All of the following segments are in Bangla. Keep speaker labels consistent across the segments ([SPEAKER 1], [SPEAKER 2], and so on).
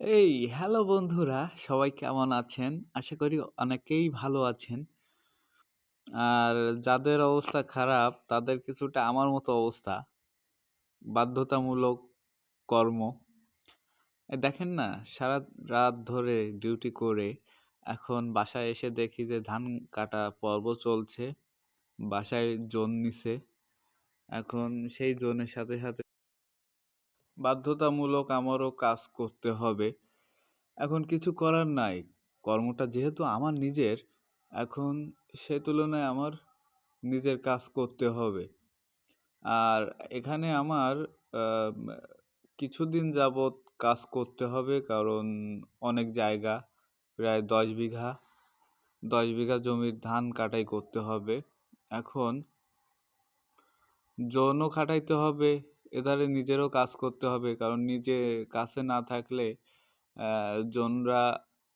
[SPEAKER 1] হ্যালো বন্ধুরা, সবাই কেমন আছেন? আশা করি অনেকেই ভালো আছেন। আর যাদের অবস্থা খারাপ তাদের কিছুটা আমার মতো অবস্থা। বাধ্যতামূলক কর্ম। দেখেন না, সারা রাত ধরে ডিউটি করে এখন বাসায় এসে দেখি যে ধান কাটা পর্ব চলছে। বাসায় জোন নিছে। এখন সেই জোনের সাথে বাধ্যতামূলক আমারও কাজ করতে হবে। এখন কিছু করার নাই। কর্মটা যেহেতু আমার নিজের, এখন সে তুলনায় আমার নিজের কাজ করতে হবে। আর এখানে আমার আম কিছুদিন যাবৎ কাজ করতে হবে কারণ অনেক জায়গা, প্রায় ১০ বিঘা জমির ধান কাটাই করতে হবে। এখন জনও খাটাইতে হবে, এধারে নিজেরও কাজ করতে হবে। কারণ নিজে কাছে না থাকলে জনরা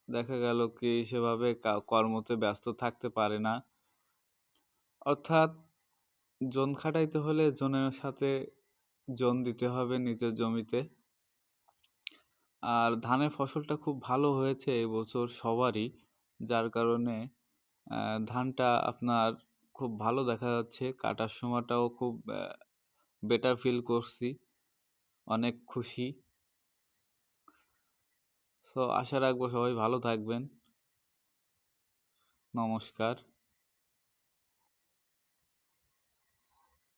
[SPEAKER 1] দেখা গেল কি সেভাবে কর্মতে ব্যস্ত থাকতে পারে না। অর্থাৎ জন খাটাইতে হলে জনের সাথে জন দিতে হবে নিজের জমিতে। আর ধানের ফসলটা খুব ভালো হয়েছে এবছর সবারই। যার কারণে ধানটা আপনার খুব ভালো দেখা যাচ্ছে। কাটার সময়টাও খুব বেটার ফিল করছি। অনেক খুশি। সো আশা রাখবো সবাই ভালো থাকবেন। নমস্কার।